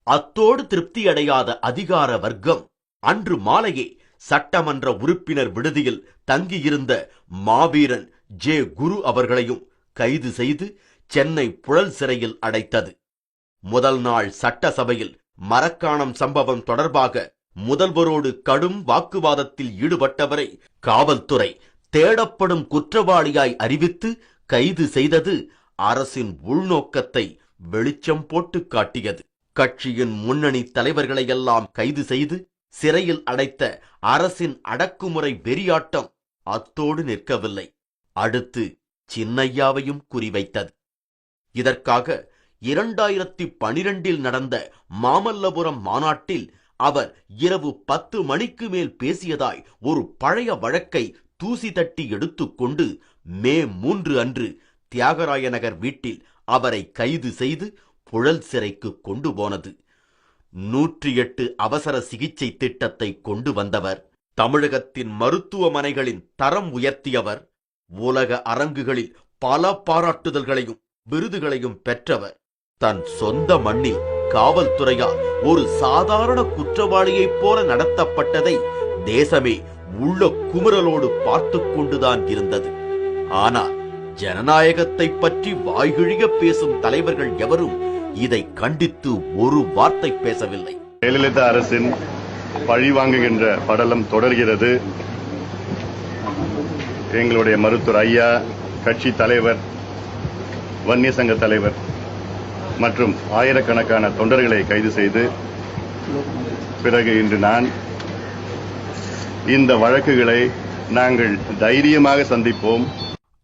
அத்தோடு திருப்தியடையாத அதிகார வர்க்கம் அன்று மாலையே சட்டமன்ற உறுப்பினர் விடுதியில் தங்கியிருந்த மாவீரன் ஜே குரு அவர்களையும் கைது செய்து சென்னை புழல் சிறையில் அடைத்தது. முதல் நாள் சட்டசபையில் மரக்காணம் சம்பவம் தொடர்பாக முதல்வரோடு கடும் வாக்குவாதத்தில் ஈடுபட்டவரை காவல்துறை தேடப்படும் குற்றவாளியாய் அறிவித்து கைது செய்தது அரசின் உள்நோக்கத்தை வெளிச்சம் போட்டு காட்டியது. கட்சியின் முன்னணி தலைவர்களையெல்லாம் கைது செய்து சிறையில் அடைத்த அரசின் அடக்குமுறை வெறியாட்டம் அத்தோடு நிற்கவில்லை. அடுத்து சின்னையாவையும் குறிவைத்தது. இதற்காக 2012 நடந்த மாமல்லபுரம் மாநாட்டில் அவர் இரவு 10 மணிக்கு மேல் பேசியதாய் ஒரு பழைய வழக்கை தூசி தட்டி எடுத்துக்கொண்டு மே 3 அன்று தியாகராய நகர் வீட்டில் அவரை கைது செய்து புழல் சிறைக்கு கொண்டு போனது. 108 அவசர சிகிச்சை திட்டத்தை கொண்டு வந்தவர், தமிழகத்தின் மருத்துவமனைகளின் தரம் உயர்த்தியவர், உலக அரங்குகளில் பல பாராட்டுதல்களையும் விருதுகளையும் பெற்றவர். தன் சொந்த மண்ணில் காவல்துறையால் ஒரு சாதாரண குற்றவாளியைப் போல நடத்தப்பட்டதை தேசமே உள்ள குமுறலோடு பார்த்து கொண்டுதான் இருந்தது. ஆனால் ஜனநாயகத்தை பற்றி வாய்கிழிய பேசும் தலைவர்கள் எவரும் இதை கண்டித்து ஒரு வார்த்தை பேசவில்லை. ஜெயலலிதா அரசின் பழிவாங்குகின்ற படலம் தொடர்கிறது. எங்களுடைய மருத்துவர் ஐயா, கட்சி தலைவர், வன்னிய சங்க தலைவர் மற்றும் ஆயிரக்கணக்கான தொண்டர்களை கைது செய்து பிறகு இன்று நான் இந்த வழக்குகளை நாங்கள் தைரியமாக சந்திப்போம்.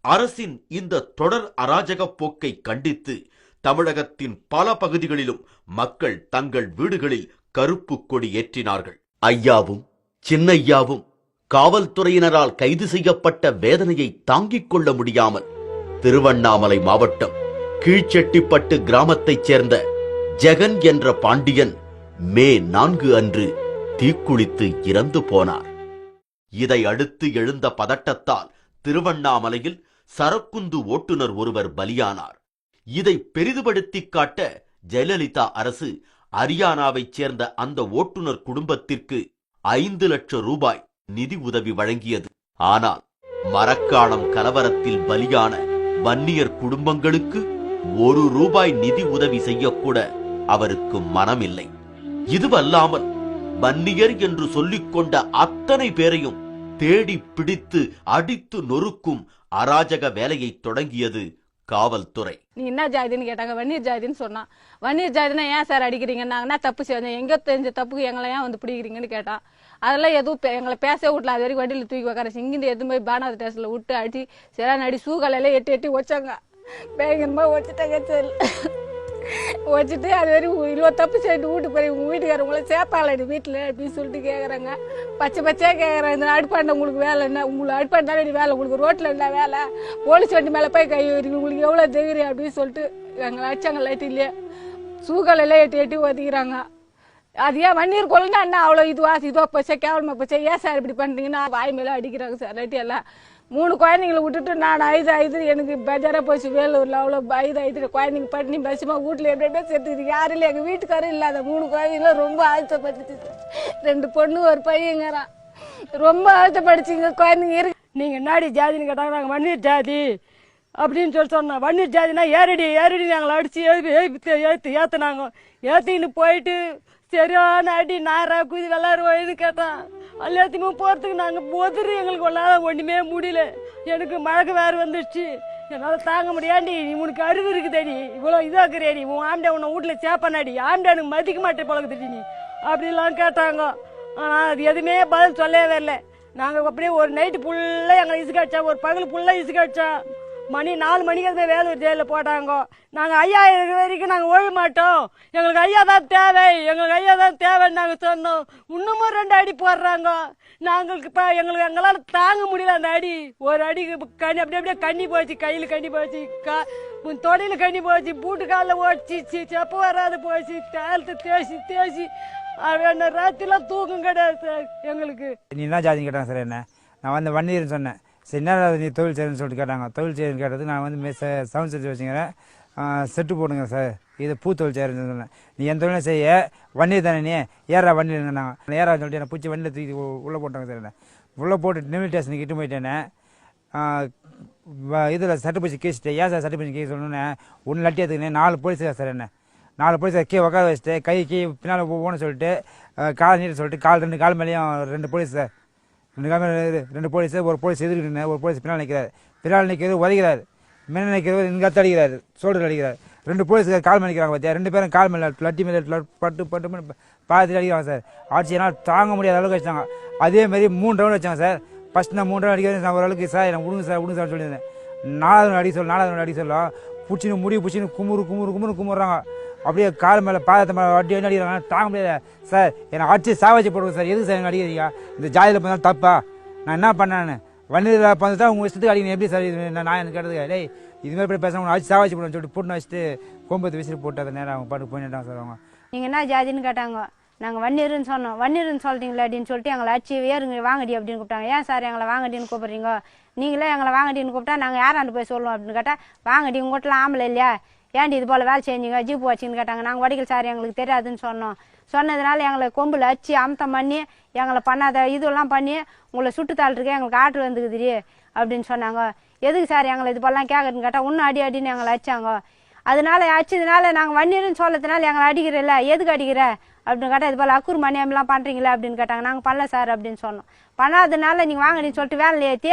அரசின் இந்த தொடர் அராஜக போக்கை கண்டித்து தமிழகத்தின் பல பகுதிகளிலும் மக்கள் தங்கள் வீடுகளில் கருப்பு கொடி ஏற்றினார்கள். ஐயாவும் சின்னையாவும் காவல்துறையினரால் கைது செய்யப்பட்ட வேதனையை தாங்கிக் கொள்ள முடியாமல் திருவண்ணாமலை மாவட்டம் கீழ்ச்செட்டிப்பட்டு கிராமத்தைச் சேர்ந்த ஜெகன் என்ற பாண்டியன் மே 4 அன்று தீக்குளித்து இறந்து போனார். இதை அடுத்து எழுந்த பதட்டத்தால் திருவண்ணாமலையில் சரக்குந்து ஓட்டுநர் ஒருவர் பலியானார். இதை பெரிதுபடுத்தி காட்ட ஜெயலலிதா அரசு ஹரியானாவைச் சேர்ந்த அந்த ஓட்டுநர் குடும்பத்திற்கு 5 லட்சம் ரூபாய் நிதி உதவி வழங்கியது. ஆனால் மரக்காணம் கலவரத்தில் பலியான வன்னியர் குடும்பங்களுக்கு 1 ரூபாய் நிதி உதவி செய்யக்கூட அவருக்கு மனமில்லை. இதுவல்லாமல் வன்னியர் என்று சொல்லிக் கொண்ட அத்தனை பேரையும் தேடி பிடித்து அடித்து நொறுக்கும் அராஜக வேலையை தொடங்கியது காவல்துறை. நீ என்ன ஜாதின்னு கேட்டாங்க. வன்னியர் ஜாதின்னு சொன்னா. வன்னியர் ஜாதினா ஏன் சார் அடிக்கிறீங்க? நாங்கன்னா தப்பு செஞ்சோம், எங்க தெரிஞ்ச தப்புக்கு எங்களை ஏன் வந்து பிடிக்கிறீங்கன்னு கேட்டான். அதெல்லாம் எதுவும் எங்களை பேச விடல. அது வரைக்கும் வண்டியில் தூக்கி உக்கார இங்கிருந்து எதுவும் போய் பானாத ஸ்டேஷன்ல விட்டு அடிச்சு சரியான அடி சூகாலையில எட்டி வச்சாங்க. பயங்கரமா வச்சுட்டாங்க. சரி வச்சுட்டு அது வரைக்கும் இவ்வளோ தப்பு செய்யிட்டு வீட்டுக்கு போய் உங்க வீட்டுக்காரவங்கள சேர்த்தாளடி வீட்டில் அப்படின்னு சொல்லிட்டு கேட்குறாங்க. பச்சையா கேட்குறாங்க. இந்த அடுப்பாண்ட உங்களுக்கு வேலை என்ன? உங்களுக்கு அடுப்பாண்டாடி வேலை, உங்களுக்கு ரோட்டில் என்ன வேலை? போலீஸ் வண்டி மேலே போய் கை வைக்கிறீங்க, உங்களுக்கு எவ்வளோ தைரியம் அப்படின்னு சொல்லிட்டு எங்களை அடிச்சாங்க. லைட்டிலேயே சூகாலையில எட்டி ஒதுக்கிறாங்க. அது ஏன் வன்னியர் கொள்ளுன்னா என்ன அவ்வளோ இதுவா போச்சா, கேவலமா போச்சா, ஏன் சார் இப்படி பண்ணுறீங்கன்னா வாய் மேலே அடிக்கிறாங்க சார். ரைட்டு எல்லாம் 3 குழந்தைங்களை விட்டுட்டு நான் 5 எனக்கு பெஜாராக போச்சு. வேலூரில் அவ்வளோ 5 குழந்தைங்க பட்டினி பசுமா வீட்டில் எப்படியே சேர்த்துக்குது. யாரும் இல்லை, எங்கள் வீட்டுக்காரும் இல்லாத 3 குழந்தைங்களும் ரொம்ப ஆழ்த்தப்பட்டுச்சு. 2 பொண்ணு ஒரு பையங்கிறான். ரொம்ப ஆழ்த்தப்படுச்சுங்க குழந்தைங்க இருக்கு. நீங்கள் நாடி ஜாதின்னு கேட்டாங்க. நாங்கள் வன்னியர் ஜாதி அப்படின்னு சொன்னோம். வன்னியர் ஜாதினா ஏறடி நாங்களை அடித்து ஏற்றுனாங்க. ஏற்றின்னு போயிட்டு சரியான அடி நாரா குதி விளாடுவோன்னு கேட்டான். எல்லாத்தையுமே போகிறதுக்கு நாங்கள் போதுரு எங்களுக்கு ஒன்றால் ஒன்றுமே முடியல. எனக்கு மழை வேறு வந்துடுச்சு, என்னால் தாங்க முடியாண்டி. நீ உனக்கு அறிவு இருக்குதடி, இவ்வளோ இதாக்குறேடி, உன் ஆம்டா உன்னை வீட்டில் சேப்பனாடி, ஆம்டா எனக்கு மதிக்க மாட்டேன் பழகுதுடி நீ அப்படிலாம் கேட்டாங்க. ஆனால் அது எதுவுமே பதில் சொல்லவே இல்லை. நாங்கள் அப்படியே ஒரு நைட்டு ஃபுல்லாக எங்களை இசுக்கடிச்சா, ஒரு பகல் ஃபுல்லாக இசுக்கடிச்சா. மணி 4 மணிக்கு அதுமாதிரி வேலூர் ஜெயிலில் போட்டாங்க. நாங்கள் ஐயா இருக்கிற வரைக்கும் நாங்கள் ஒழ மாட்டோம், எங்களுக்கு ஐயா தான் தேவை, எங்களுக்கு ஐயா தான் தேவைன்னு நாங்கள் சொன்னோம். இன்னமும் 2 அடி போடுறாங்க. நாங்களுக்கு இப்போ எங்களால் தாங்க முடியல அந்த அடி. ஒரு அடிக்கு அப்படியே கண்ணி போச்சு, கையில் கண்ணி போச்சு, தொடையில் கண்ணி போச்சு, பூட்டு காலில் ஓடிச்சு, செப்ப வராது போச்சு, தேய்ச்சி ராத்திரிலாம் தூக்கம் கிடையாது சார் எங்களுக்கு. நீ என்ன ஜாதின்னு கேட்டாங்க சார். என்ன நான் வந்து வன்னியர்னு சொன்னேன். சரி என்ன நீ தொழில் செய்யணும்னு சொல்லிட்டு கேட்டாங்க. தொழில் செய்யணும்னு கேட்டதுக்கு நான் வந்து சவுண்ட் செட்டு வச்சுக்கிறேன், செட்டு போடுங்க சார் இது பூத்தொழில் செய்கிறேன்னு சொன்னேன். நீ எந்த தொழிலும் செய்ய, வண்டியில் தானே நீ ஏறா வண்டியில் நாங்கள் ஏறா சொல்லிட்டு என்னை பிடிச்சி வண்டியில் தூக்கி உள்ளே போட்டாங்க சார். என்ன உள்ளே போட்டு நிமில் ஸ்டேஷனுக்கு இட்டு போயிட்டேனே. இதில் சட்டப்பூச்சி கேசிட்டு ஏன் சார் சட்டப்பூச்சி கேஸ் சொல்லணுன்னே ஒன்று லட்டி எடுத்துக்கினே 4 போலீஸ் சார். என்ன 4 போலீஸ் கீழே உட்கார வச்சுட்டு கை பின்னால் போகணும்னு சொல்லிட்டு கால் நீட்டு சொல்லிட்டு ரெண்டு கால் மேலேயும் 2 போலீஸ் சார். 2 கால் மேலே 2 போலீஸ், ஒரு போலீஸ் எதிர்க்கிட்டு ஒரு போலீஸ் பின்னால் நிற்கிறார். பின்னால் நிற்கிறது உதைக்கிறார், முன்ன நிற்கிறது இங்கே கற்று அடிக்கிறார், சோல்டர் அடிக்கிறார். 2 போலீஸ் கால் மேலே நிற்கிறாங்க பார்த்தியா, 2 பேரும் கால் மேலே லட்டி மேலே பட்டு பார்த்துட்டு அடிக்கிறாங்க சார். ஆட்சியெல்லாம் தாங்க முடியாத அளவுக்கு வச்சாங்க. அதேமாரி 3 ரவுண்ட் வச்சாங்க சார். ஃபஸ்ட் நான் 3 ரவுண்ட் அடிக்கிறது நான் ஓரளவுக்கு சார் எனக்கு விடுங்க சார் சொல்லியிருந்தேன். 4வது ரவுண்ட் அடிக்க சொல்ல பிடிச்சின்னு பிடிச்சின்னு குமுறாங்க. அப்படியே கால் மேலே பாதத்தை மேலே வட்டி அடிக்கிறாங்க. தாங்க முடியாது சார். என்னை அடிச்சு சாவச்சு போடுங்க சார். எதுக்கு சார் எனக்கு அடிக்கிறீங்க? இந்த ஜாதியில் பண்ணாலும் தப்பா? நான் என்ன பண்ணேன்னு வண்டியில் பார்த்துட்டா உங்கள் இஷ்டத்துக்கு அடிக்கணும். எப்படி சார் இது? நான் எனக்கு கேட்டதுக்கு டேய் இதுமாதிரி போய் பேசுகிறவங்க அடிச்சு சாவச்சு போடுன்னு சொல்லிட்டு போட்டு வச்சுட்டு கொம்பத்து விசிறி போட்டு அதை நேரம் அவங்க பாட்டு போயிட்டாங்க சார். அவங்க நீங்கள் என்ன ஜாதின்னு கேட்டாங்க. நாங்கள் வன்னியர்னு சொன்னோம். வன்னியர்னு சொல்லிட்டீங்களா அப்படின்னு சொல்லிட்டு எங்களை அடிச்சு ஏறுங்க வாங்கடி அப்படின்னு கூப்பிட்டாங்க. ஏன் சார் எங்களை வாங்கடின்னு கூப்பிட்றீங்க? நீங்களே எங்களை வாங்கடின்னு கூப்பிட்டா நாங்கள் யாராண்டு போய் சொல்லுவோம் அப்படின்னு கேட்டால் வாங்கடி உங்கள்கிட்டலாம் ஆம்பளை இல்லையா, ஏன்டி இது போல் வேலை செஞ்சீங்க, ஜீப்பு வச்சுன்னு கேட்டாங்க. நாங்கள் வடிகள் சார் எங்களுக்கு தெரியாதுன்னு சொன்னோம். சொன்னதுனால எங்களை கொம்பில் அடிச்சு அமுத்தம் பண்ணி எங்களை பண்ணாத இதெல்லாம் பண்ணி உங்களை சுட்டுத்தாள்ருக்கு எங்களுக்கு ஆர்டர் வந்துக்குதுரி அப்படின்னு சொன்னாங்க. எதுக்கு சார் எங்களை இது போலாம் கேட்குறதுன்னு கேட்டால் இன்னும் அடின்னு எங்களை அடிச்சாங்க. அதனால அடிச்சதுனால நாங்கள் வன்னியர்னு சொல்லதுனால எங்களை அடிக்கிறல்ல, எதுக்கு அடிக்கிற அப்படின்னு கேட்டால் இது போல் அக்கூர் மணியம்லாம் பண்ணுறீங்களா அப்படின்னு கேட்டாங்க. நாங்கள் பண்ணல சார் அப்படின்னு சொன்னோம். பண்ணாததுனால நீங்கள் வாங்கடின்னு சொல்லிட்டு வேலையில் ஏற்றி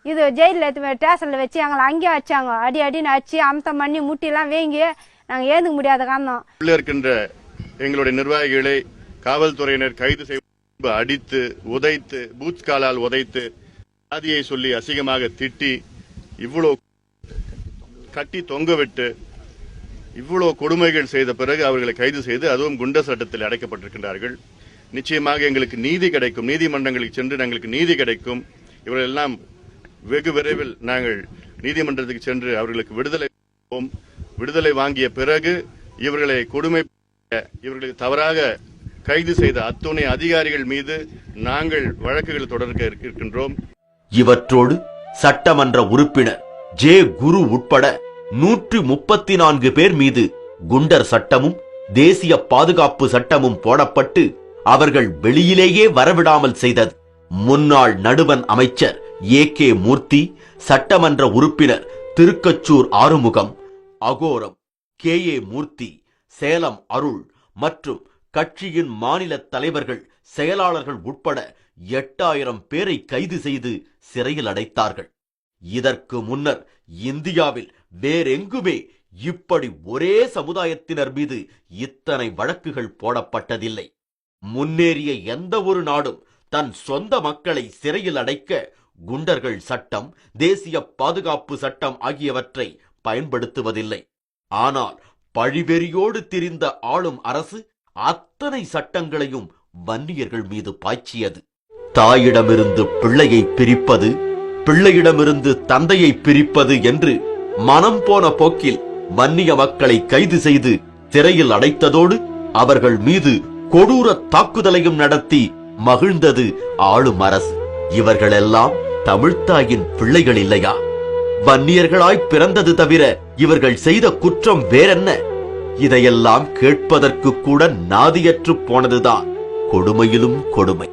இது ஜெயிலில் ஏற்றி ஸ்டேஷனில் வச்சு எங்களை அங்கேயே வச்சாங்க. அடின்னு அடிச்சு அமுத்தம் பண்ணி முட்டிலாம் வேங்கி நாங்கள் ஏந்துக்க முடியாத காரணம். உள்ள இருக்கின்ற எங்களுடைய நிர்வாகிகளை காவல்துறையினர் கைது செய்து அடித்து உதைத்து பூத் காலால் உதைத்து சாதியை சொல்லி அசிங்கமாக திட்டி இவ்வளோ கட்டி தொங்கவிட்டு இவ்வளோ கொடுமைகள் செய்த பிறகு அவர்களை கைது செய்து அதுவும் குண்டர் சட்டத்தில் அடைக்கப்பட்டிருக்கின்றார்கள். நிச்சயமாக எங்களுக்கு நீதி கிடைக்கும், நீதிமன்றங்களுக்கு சென்று எங்களுக்கு நீதி கிடைக்கும். இவர்களெல்லாம் வெகு விரைவில் நாங்கள் நீதிமன்றத்துக்கு சென்று அவர்களுக்கு விடுதலை வாங்கிய பிறகு இவர்களை கொடுமை இவர்களுக்கு தவறாக கைது செய்த அத்துணை அதிகாரிகள் மீது நாங்கள் வழக்குகள் தொடர்க இருக்கின்றோம். இவற்றோடு சட்டமன்ற உறுப்பினர் ஜே குரு உட்பட 134 பேர் மீது குண்டர் சட்டமும் தேசிய பாதுகாப்பு சட்டமும் போடப்பட்டு அவர்கள் வெளியிலேயே வரவிடாமல் செய்தது. முன்னாள் நடுவன் அமைச்சர் AK மூர்த்தி, சட்டமன்ற உறுப்பினர் திருக்கச்சூர் ஆறுமுகம், அகோரம் KA மூர்த்தி, சேலம் அருள் மற்றும் கட்சியின் மாநில தலைவர்கள் செயலாளர்கள் உட்பட 8000 பேரை கைது செய்து சிறையில் அடைத்தார்கள். இதற்கு முன்னர் இந்தியாவில் வேறெங்குமே இப்படி ஒரே சமுதாயத்தினர் மீது இத்தனை வழக்குகள் போடப்பட்டதில்லை. முன்னேறிய எந்த ஒரு நாடும் தன் சொந்த மக்களை சிறையில் அடைக்க குண்டர்கள் சட்டம், தேசிய பாதுகாப்பு சட்டம் ஆகியவற்றை பயன்படுத்துவதில்லை. ஆனால் பழிவெறியோடு திரிந்த ஆளும் அரசு அத்தனை சட்டங்களையும் வன்னியர்கள் மீது பாய்ச்சியது. தாயிடமிருந்து பிள்ளையை பிரிப்பது, பிள்ளையிடமிருந்து தந்தையை பிரிப்பது என்று மனம் போன போக்கில் வன்னிய மக்களை கைது செய்து சிறையில் அடைத்ததோடு அவர்கள் மீது கொடூர தாக்குதலையும் நடத்தி மகிழ்ந்தது ஆளும் அரசு. இவர்களெல்லாம் தமிழ்த்தாயின் பிள்ளைகள் இல்லையா? வன்னியர்களாய் பிறந்தது தவிர இவர்கள் செய்த குற்றம் வேறென்ன? இதையெல்லாம் கேட்பதற்கு கூட நாதியற்று போனதுதான் கொடுமையிலும் கொடுமை.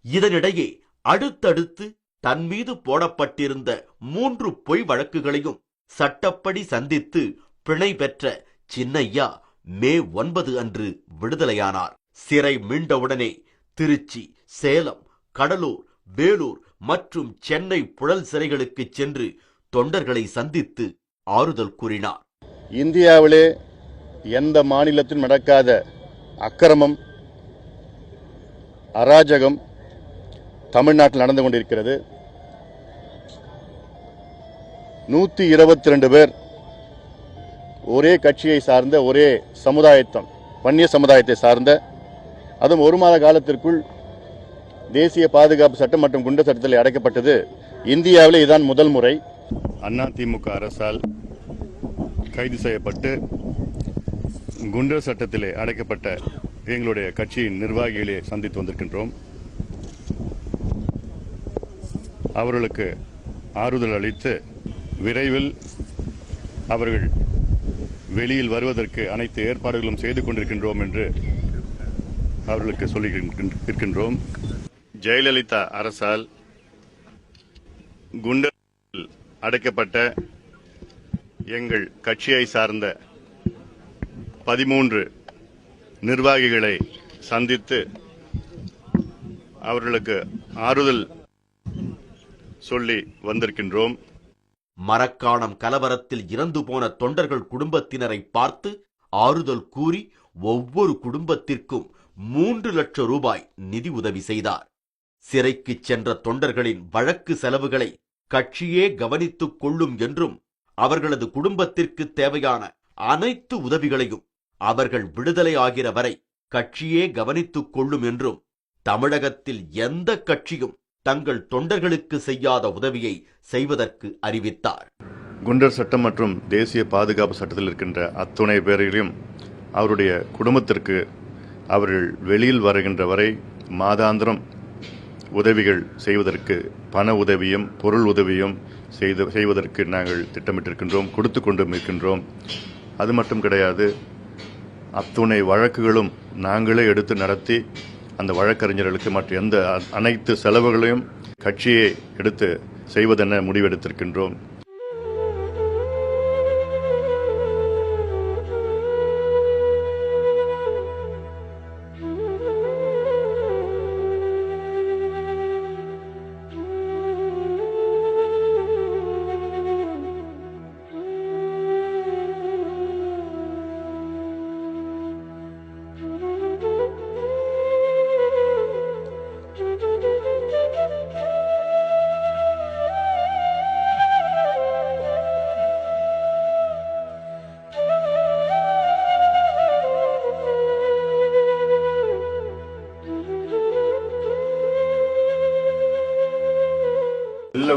இதனிடையே அடுத்தடுத்து தன் மீது போடப்பட்டிருந்த 3 பொய் வழக்குகளையும் சட்டப்படி சந்தித்து பிணை பெற்ற சின்னையா மே 9 அன்று விடுதலையானார். சிறை மீண்டவுடனே திருச்சி, சேலம், கடலூர், வேலூர் மற்றும் சென்னை புழல் சிறைகளுக்கு சென்று தொண்டர்களை சந்தித்து ஆறுதல் கூறினார். இந்தியாவிலே எந்த மாநிலத்திலும் நடக்காத அக்கிரமம், அராஜகம் தமிழ்நாட்டில் நடந்து கொண்டிருக்கிறது. 122 பேர் ஒரே கட்சியை சார்ந்த, ஒரே சமுதாயத்தம், வன்னிய சமுதாயத்தை சார்ந்த, அதுவும் 1 மாத காலத்திற்குள் தேசிய பாதுகாப்பு சட்டம் மற்றும் குண்டர் சட்டத்தில் அடைக்கப்பட்டது இந்தியாவிலே இதுதான் முதல் முறை. அதிமுக அரசால் கைது செய்யப்பட்டு குண்டர் சட்டத்திலே அடைக்கப்பட்ட எங்களுடைய கட்சியின் நிர்வாகிகளை சந்தித்து வந்திருக்கின்றோம். அவர்களுக்கு ஆறுதல் அளித்து விரைவில் அவர்கள் வெளியில் வருவதற்கு அனைத்து ஏற்பாடுகளும் செய்து கொண்டிருக்கின்றோம் என்று அவர்களுக்கு சொல்லி இருக்கின்றோம். ஜெயலலிதா அரசால் குண்டர் அடைக்கப்பட்ட எங்கள் கட்சியை சார்ந்த 13 நிர்வாகிகளை சந்தித்து அவர்களுக்கு ஆறுதல் சொல்லி வந்திருக்கின்றோம். மரக்காணம் கலவரத்தில் இறந்து போன தொண்டர்கள் குடும்பத்தினரை பார்த்து ஆறுதல் கூறி ஒவ்வொரு குடும்பத்திற்கும் 3 லட்சம் ரூபாய் நிதி உதவி செய்தார். சிறைக்கு சென்ற தொண்டர்களின் வழக்கு செலவுகளை கட்சியே கவனித்துக் கொள்ளும் என்றும் அவர்களது குடும்பத்திற்கு தேவையான அனைத்து உதவிகளையும் அவர்கள் விடுதலை ஆகிற வரை கட்சியே கவனித்துக் கொள்ளும் என்றும் தமிழகத்தில் எந்த கட்சியும் தங்கள் தொண்டர்களுக்கு செய்யாத உதவியை செய்வதற்கு அறிவித்தார். குண்டர் சட்டம் மற்றும் தேசிய பாதுகாப்பு சட்டத்தில் இருக்கின்ற அத்துணை பேரையும் அவருடைய குடும்பத்திற்கு அவர்கள் வெளியில் வருகின்ற வரை மாதாந்திரம் உதவிகள் செய்வதற்கு பண உதவியும் பொருள் உதவியும் செய்வதற்கு நாங்கள் திட்டமிட்டிருக்கின்றோம், கொடுத்து கொண்டும் இருக்கின்றோம். அது மட்டும் கிடையாது, அத்துணை வழக்குகளும் நாங்களே எடுத்து நடத்தி அந்த வழக்கறிஞர்களுக்கு மற்ற அனைத்து செலவுகளையும் கட்சியை எடுத்து செய்வதென முடிவெடுத்திருக்கின்றோம்.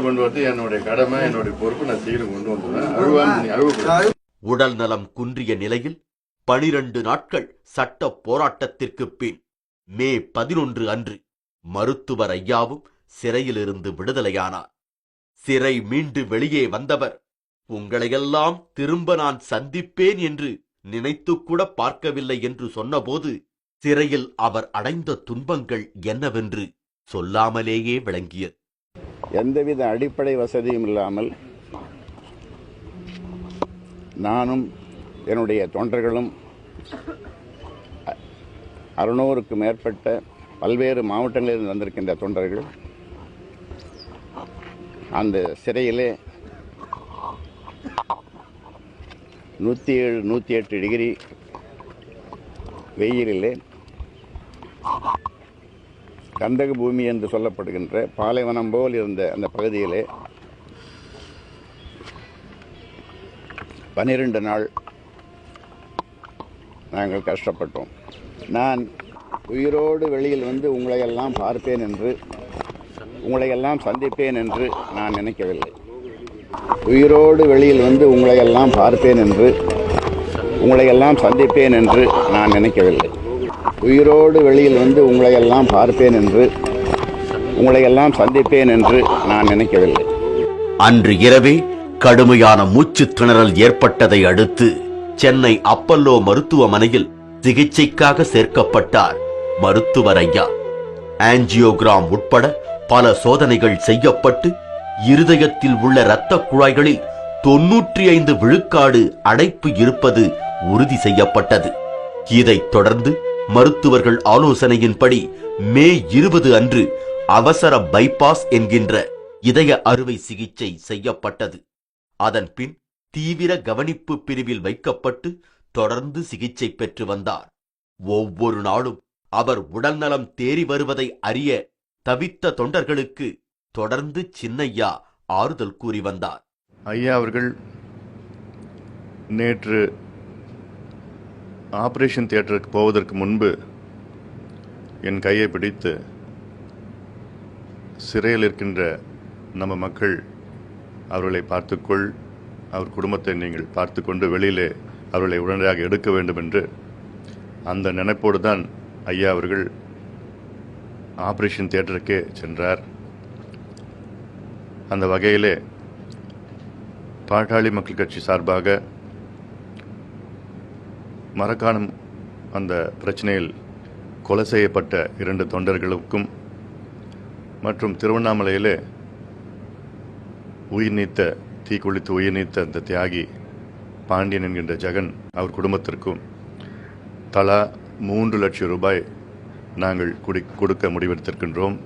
கொண்டு வந்து என்னுடைய கடமை, என்னுடைய பொறுப்பு நான் சீரும் கொண்டு வந்துடுவேன். உடல் நலம் குன்றிய நிலையில் 12 நாட்கள் சட்ட போராட்டத்திற்கு பின் மே 11 அன்று மருத்துவர் ஐயாவும் சிறையிலிருந்து விடுதலையானார். சிறை மீண்டு வெளியே வந்தவர், உங்களையெல்லாம் திரும்ப நான் சந்திப்பேன் என்று நினைத்துக்கூட பார்க்கவில்லை என்று சொன்னபோது சிறையில் அவர் அடைந்த துன்பங்கள் என்னவென்று சொல்லாமலேயே விளங்கியது. எந்தவித அடிப்படை வசதியும் இல்லாமல் நானும் என்னுடைய தொண்டர்களும் 600க்கும் மேற்பட்ட பல்வேறு மாவட்டங்களிலிருந்து வந்திருக்கின்ற தொண்டர்கள் அந்த சிறையிலே 107, 108 டிகிரி வெயிலிலே கந்தக பூமி என்று சொல்லப்படுகின்ற பாலைவனம் போல் இருந்த அந்த பகுதியிலே 12 நாள் நாங்கள் கஷ்டப்பட்டோம். நான் உயிரோடு வெளியில் வந்து உங்களையெல்லாம் பார்ப்பேன் என்று, உங்களையெல்லாம் சந்திப்பேன் என்று நான் நினைக்கவில்லை. உயிரோடு வெளியில் வந்து உங்களையெல்லாம் பார்ப்பேன் என்று, உங்களையெல்லாம் சந்திப்பேன் என்று நான் நினைக்கவில்லை. உயிரோடு வெளியில் வந்து உங்களையெல்லாம் பார்ப்பேன் என்று, உங்களையெல்லாம் சந்திப்பேன் என்று நான் நினைக்கவில்லை. அன்று இரவே கடுமையான மூச்சுத் திணறல் ஏற்பட்டதை அடுத்து சென்னை அப்பல்லோ மருத்துவமனையில் சிகிச்சைக்காக சேர்க்கப்பட்டார் மருத்துவர் ஐயா. ஆஞ்சியோகிராம் உட்பட பல சோதனைகள் செய்யப்பட்டு இருதயத்தில் உள்ள இரத்த குழாய்களில் 95 விழுக்காடு அடைப்பு இருப்பது உறுதி செய்யப்பட்டது. இதைத் தொடர்ந்து மருத்துவர்கள் ஆலோசனையின்படி மே 20 அன்று அவசர பைபாஸ் என்கின்ற இதய அறுவை சிகிச்சை செய்யப்பட்டது. அதன் பின் தீவிர கவனிப்பு பிரிவில் வைக்கப்பட்டு தொடர்ந்து சிகிச்சை பெற்று வந்தார். ஒவ்வொரு நாளும் அவர் உடல்நலம் தேறி வருவதை அறிய தவித்த தொண்டர்களுக்கு தொடர்ந்து சின்னையா ஆறுதல் கூறி வந்தார். ஐயா அவர்கள் நேற்று ஆபரேஷன் தியேட்டருக்கு போவதற்கு முன்பு என் கையை பிடித்து, சிறையில் இருக்கின்ற நம்ம மக்கள் அவர்களை பார்த்துக்கொள், அவர் குடும்பத்தை நீங்கள் பார்த்து கொண்டு வெளியிலே அவர்களை உடனடியாக எடுக்க வேண்டும் என்று அந்த நினைப்போடு தான் ஐயா அவர்கள் ஆபரேஷன் தியேட்டருக்கே சென்றார். அந்த வகையிலே பாட்டாளி மக்கள் கட்சி சார்பாக மரக்காணம் அந்த பிரச்சனையில் கொலை செய்யப்பட்ட 2 தொண்டர்களுக்கும் மற்றும் திருவண்ணாமலையில் தீக்குளித்து உயிர் நீத்த அந்த தியாகி பாண்டியன் என்கின்ற ஜெகன் அவர் குடும்பத்திற்கும் தலா 3 லட்சம் ரூபாய் நாங்கள் கொடுக்க முடிவெடுத்திருக்கின்றோம்.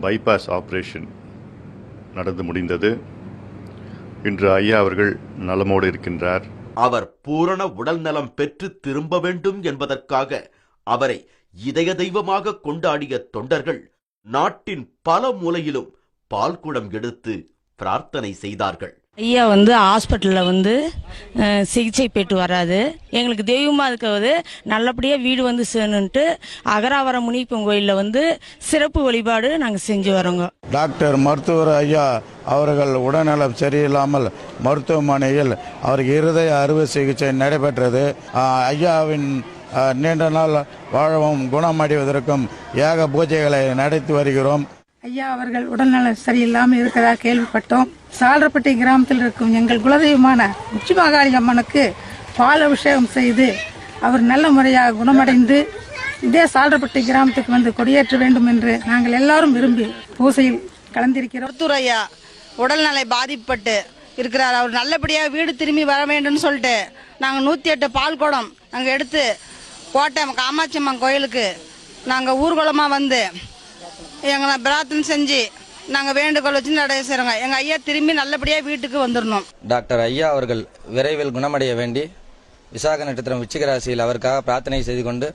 பைபாஸ் ஆபரேஷன் நடந்து முடிந்தது. இன்று ஐயா அவர்கள் நலமோடு இருக்கின்றார். அவர் பூரண உடல் நலம் பெற்று திரும்ப வேண்டும் என்பதற்காக அவரை இதய தெய்வமாக கொண்டாடிய தொண்டர்கள் நாட்டின் பல மூலையிலும் பால்குடம் எடுத்து பிரார்த்தனை செய்தார்கள். ஐயா ஹாஸ்பிட்டலில் சிகிச்சை பெற்று வராது. எங்களுக்கு தெய்வமாக இருக்கிறது நல்லபடியாக வீடு சேரணுன்ட்டு அகராவர முனிப்பன் கோயிலில் சிறப்பு வழிபாடு நாங்கள் செஞ்சு வரோங்க. டாக்டர் மருத்துவர் ஐயா அவர்கள் உடல்நலம் சரியில்லாமல் மருத்துவமனையில் அவருக்கு இருதய அறுவை சிகிச்சை நடைபெற்றது. ஐயாவின் நீண்ட நாள் வாழவும் குணமடைவதற்கும் ஏக பூஜைகளை நடத்தி வருகிறோம். ஐயா அவர்கள் உடல்நலம் சரியில்லாமல் இருக்கிறதா கேள்விப்பட்டோம். சால்ரப்பட்டி கிராமத்தில் இருக்கும் எங்கள் குலதெய்வமான உச்சிமாகாளி அம்மனுக்கு பால் அபிஷேகம் செய்து அவர் நல்ல முறையாக குணமடைந்து இதே சால்ரப்பட்டி கிராமத்துக்கு கொடியேற்ற வேண்டும் என்று நாங்கள் எல்லாரும் விரும்பி பூசையில் கலந்திருக்கிறோம். மருத்துவர் ஐயா உடல்நலை பாதிப்பட்டு இருக்கிறார். அவர் நல்லபடியாக வீடு திரும்பி வர வேண்டும் சொல்லிட்டு நாங்கள் 108 பால் குடம் நாங்கள் எடுத்து கோட்டை காமாட்சி அம்மன் கோயிலுக்கு நாங்கள் ஊர்வலமாக எங்களை பிரார்த்தனை செஞ்சு நாங்கள் வேண்டுகோள் வச்சு நடை செய்கிறோங்க. எங்கள் ஐயா திரும்பி நல்லபடியாக வீட்டுக்கு வந்துடணும். டாக்டர் ஐயா அவர்கள் விரைவில் குணமடைய வேண்டி விசாக நட்சத்திரம் விச்சிக ராசியில் அவருக்காக பிரார்த்தனை செய்து கொண்டு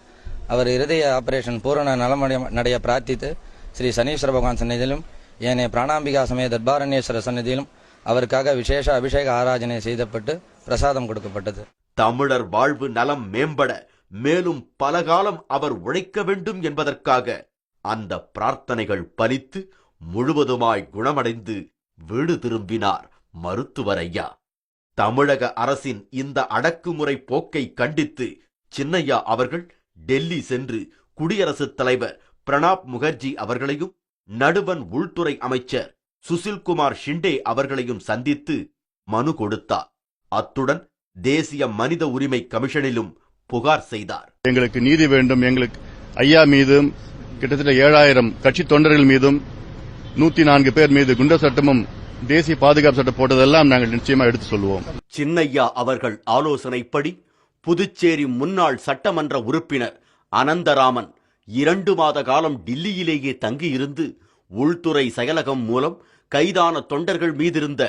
அவர் இருதய ஆபரேஷன் பூரண நலமடைய பிரார்த்தித்து ஸ்ரீ சனீஸ்வர பகவான் சன்னிதியிலும் ஏனைய பிராணாம்பிகா சமய தர்பாரண்யேஸ்வர சன்னிதியிலும் அவருக்காக விசேஷ அபிஷேக ஆராதனை செய்யப்பட்டு பிரசாதம் கொடுக்கப்பட்டது. தமிழர் வாழ்வு நலம் மேம்பட மேலும் பல காலம் அவர் உழைக்க வேண்டும் என்பதற்காக அந்த பிரார்த்தனைகள் பலித்து முழுவதுமாய் குணமடைந்து வீடு திரும்பினார் மருத்துவர் ஐயா. தமிழக அரசின் இந்த அடக்குமுறை போக்கை கண்டித்து சின்னையா அவர்கள் டெல்லி சென்று குடியரசுத் தலைவர் பிரணாப் முகர்ஜி அவர்களையும் நடுவண் உள்துறை அமைச்சர் சுசில்குமார் ஷிண்டே அவர்களையும் சந்தித்து மனு கொடுத்தார். அத்துடன் தேசிய மனித உரிமை கமிஷனிலும் புகார் செய்தார். எங்களுக்கு நீதி வேண்டும். எங்களுக்கு ஐயா மீதும் கிட்டத்தட்ட 7000 கட்சி தொண்டர்கள் மீதும் 104 பேர் மீது குண்டர் சட்டமும் தேசிய பாதுகாப்பு சட்டம் போட்டதெல்லாம் நாங்கள் நிச்சயமா எடுத்து சொல்லுவோம். சின்னையா அவர்கள் ஆலோசனைப்படி புதுச்சேரி முன்னாள் சட்டமன்ற உறுப்பினர் அனந்தராமன் 2 மாத காலம் டில்லியிலேயே தங்கியிருந்து உள்துறை செயலகம் மூலம் கைதான தொண்டர்கள் மீதிருந்த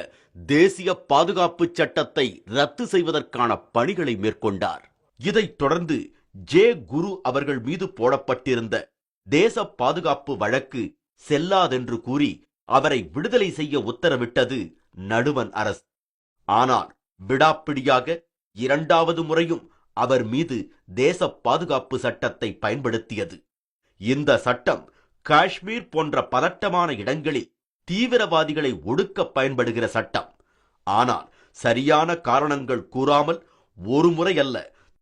தேசிய பாதுகாப்பு சட்டத்தை ரத்து செய்வதற்கான பணிகளை மேற்கொண்டார். இதைத் தொடர்ந்து ஜே குரு அவர்கள் மீது போடப்பட்டிருந்த தேச பாதுகாப்பு வழக்கு செல்லாதென்று கூறி அவரை விடுதலை செய்ய உத்தரவிட்டது நடுவண் அரசு. ஆனால் விடாப்பிடியாக 2வது முறையும் அவர் மீது தேச பாதுகாப்பு சட்டத்தை பயன்படுத்தியது. இந்த சட்டம் காஷ்மீர் போன்ற பதட்டமான இடங்களில் தீவிரவாதிகளை ஒடுக்க பயன்படுகிற சட்டம். ஆனால் சரியான காரணங்கள் கூறாமல் ஒரு முறை அல்ல